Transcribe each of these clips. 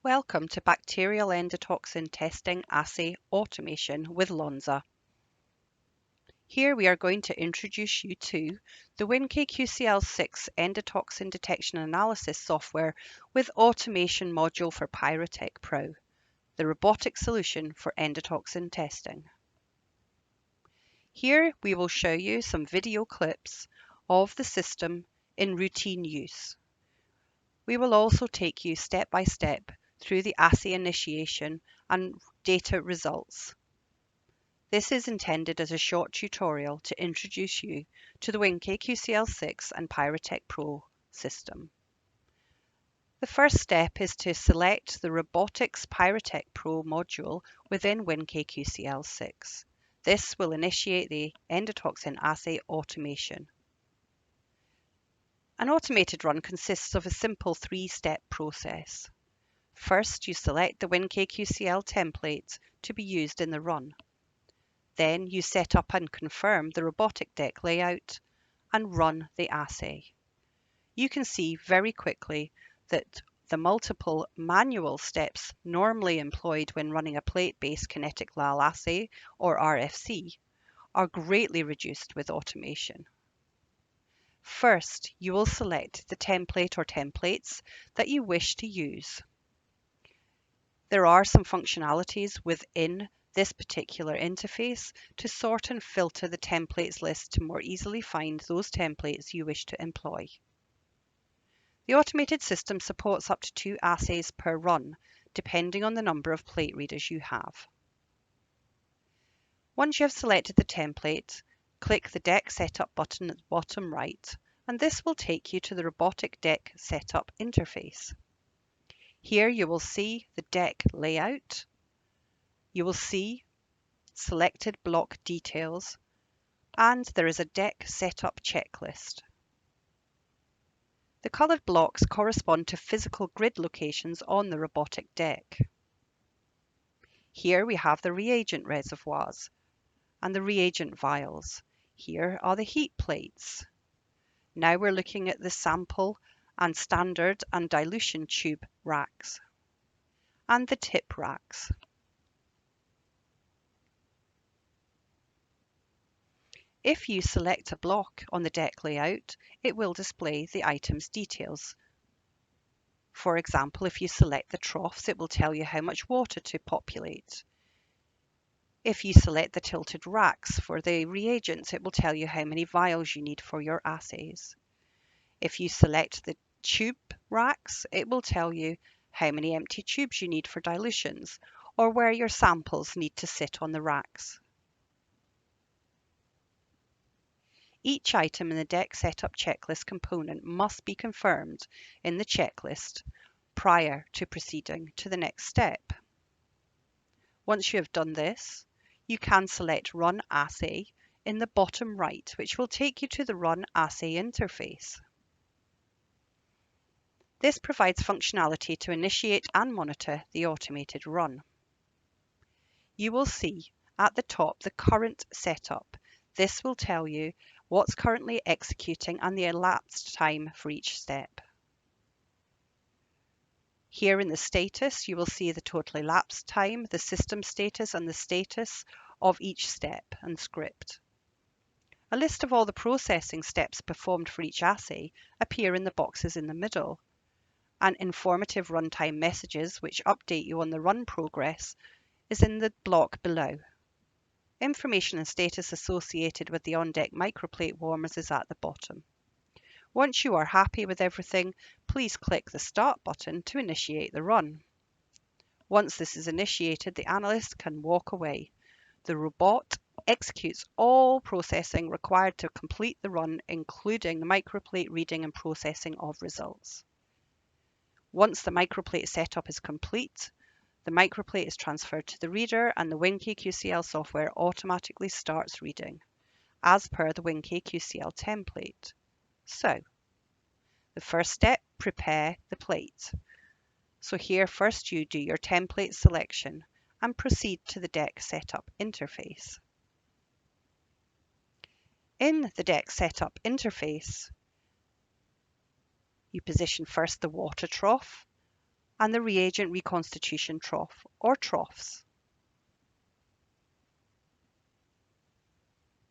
Welcome to Bacterial Endotoxin Testing Assay Automation with LONZA. Here we are going to introduce you to the WinKQCL Endotoxin Detection Analysis software with automation module for PyroTec PRO, the robotic solution for endotoxin testing. Here we will show you some video clips of the system in routine use. We will also take you step by step through the assay initiation and data results. This is intended as a short tutorial to introduce you to the WinKQCL and PyroTec PRO system. The first step is to select the Robotics PyroTec PRO module within WinKQCL. This will initiate the endotoxin assay automation. An automated run consists of a simple three-step process. First, you select the WinKQCL template to be used in the run. Then you set up and confirm the robotic deck layout and run the assay. You can see very quickly that the multiple manual steps normally employed when running a plate-based kinetic LAL assay or RFC are greatly reduced with automation. First, you will select the template or templates that you wish to use. There are some functionalities within this particular interface to sort and filter the templates list to more easily find those templates you wish to employ. The automated system supports up to 2 assays per run, depending on the number of plate readers you have. Once you have selected the template, click the Deck Setup button at the bottom right, and this will take you to the Robotic Deck Setup interface. Here you will see the deck layout, you will see selected block details, and there is a deck setup checklist. The coloured blocks correspond to physical grid locations on the robotic deck. Here we have the reagent reservoirs and the reagent vials. Here are the heat plates. Now we're looking at the sample and standard and dilution tube racks and the tip racks. If you select a block on the deck layout, it will display the item's details. For example, if you select the troughs, it will tell you how much water to populate. If you select the tilted racks for the reagents, it will tell you how many vials you need for your assays. If you select the tube racks, it will tell you how many empty tubes you need for dilutions, or where your samples need to sit on the racks. Each item in the deck setup checklist component must be confirmed in the checklist prior to proceeding to the next step. Once you have done this, you can select Run Assay in the bottom right, which will take you to the Run Assay interface. This provides functionality to initiate and monitor the automated run. You will see at the top the current setup. This will tell you what's currently executing and the elapsed time for each step. Here in the status, you will see the total elapsed time, the system status, and the status of each step and script. A list of all the processing steps performed for each assay appear in the boxes in the middle, and informative runtime messages which update you on the run progress is in the block below. Information and status associated with the on-deck microplate warmers is at the bottom. Once you are happy with everything, please click the Start button to initiate the run. Once this is initiated, the analyst can walk away. The robot executes all processing required to complete the run, including the microplate reading and processing of results. Once the microplate setup is complete, the microplate is transferred to the reader and the WinKQCL software automatically starts reading, as per the WinKQCL template. So, the first step, prepare the plate. So here first you do your template selection and proceed to the deck setup interface. In the deck setup interface, you position first the water trough and the reagent reconstitution trough or troughs.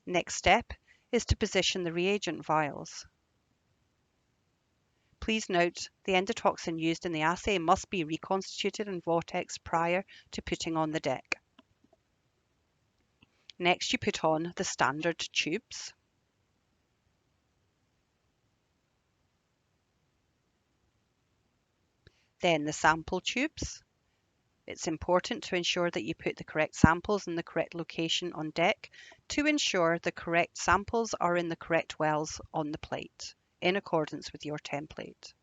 Next step is to position the reagent vials. Please note the endotoxin used in the assay must be reconstituted in vortex prior to putting on the deck. Next, you put on the standard tubes. Then the sample tubes. It's important to ensure that you put the correct samples in the correct location on deck to ensure the correct samples are in the correct wells on the plate, in accordance with your template.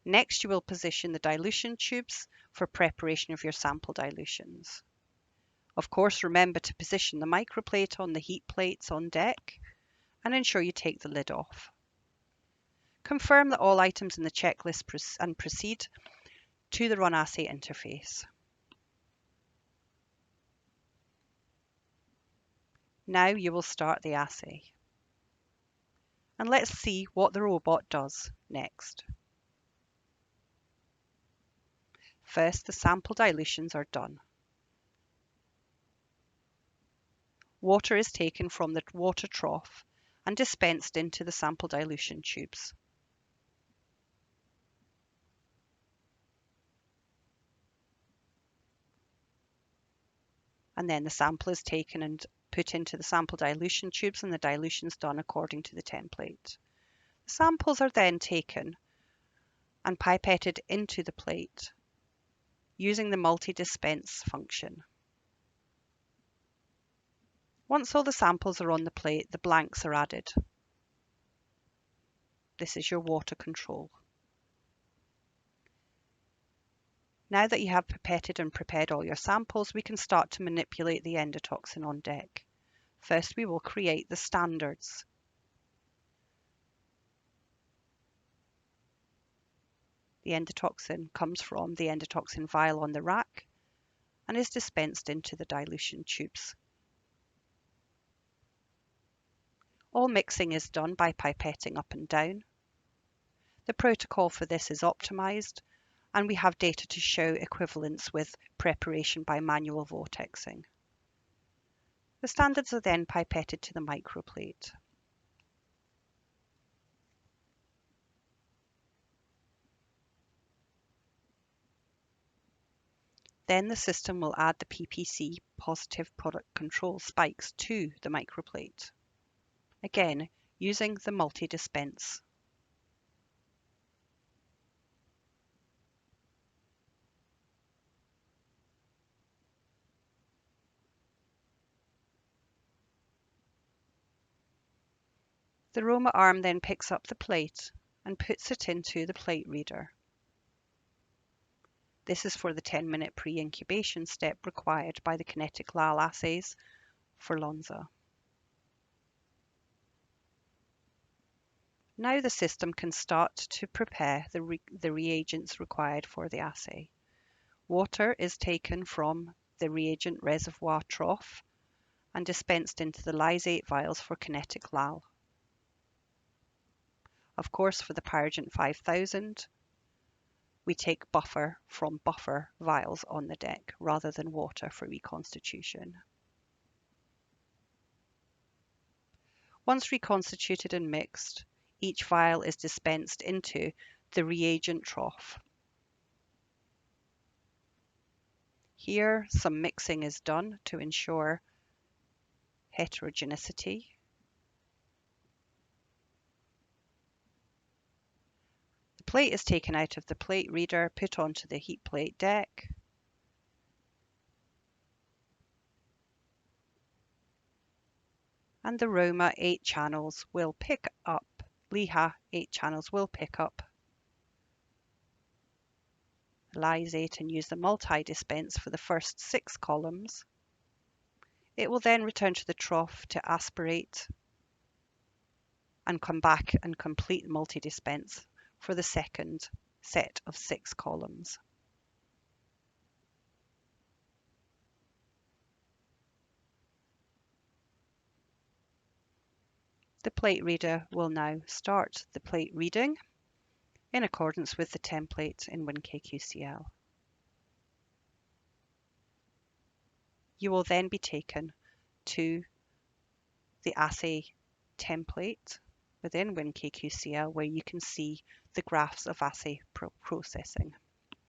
Next, you will position the dilution tubes for preparation of your sample dilutions. Of course, remember to position the microplate on the heat plates on deck and ensure you take the lid off. Confirm that all items in the checklist and proceed to the Run Assay interface. Now you will start the assay. And let's see what the robot does next. First, the sample dilutions are done. Water is taken from the water trough and dispensed into the sample dilution tubes. And then the sample is taken and put into the sample dilution tubes, and the dilution is done according to the template. The samples are then taken and pipetted into the plate using the multi-dispense function. Once all the samples are on the plate, the blanks are added. This is your water control. Now that you have pipetted and prepared all your samples, we can start to manipulate the endotoxin on deck. First, we will create the standards. The endotoxin comes from the endotoxin vial on the rack and is dispensed into the dilution tubes. All mixing is done by pipetting up and down. The protocol for this is optimized, and we have data to show equivalence with preparation by manual vortexing. The standards are then pipetted to the microplate. Then the system will add the PPC, positive product control spikes, to the microplate. Again, using the multi-dispense. The aroma arm then picks up the plate and puts it into the plate reader. This is for the 10-minute pre-incubation step required by the kinetic LAL assays for LONZA. Now the system can start to prepare the reagents required for the assay. Water is taken from the reagent reservoir trough and dispensed into the lysate vials for kinetic LAL. Of course, for the Pyrogen 5000, we take buffer from buffer vials on the deck rather than water for reconstitution. Once reconstituted and mixed, each vial is dispensed into the reagent trough. Here, some mixing is done to ensure heterogeneity. The plate is taken out of the plate reader, put onto the heat plate deck. And the Roma 8 channels will pick up, LIHA 8 channels will pick up lysate and use the multi-dispense for the first 6 columns. It will then return to the trough to aspirate and come back and complete the multi-dispense for the second set of 6 columns. The plate reader will now start the plate reading. in accordance with the template in WinKQCL. You will then be taken to the assay template within WinKQCL where you can see the graphs of assay processing.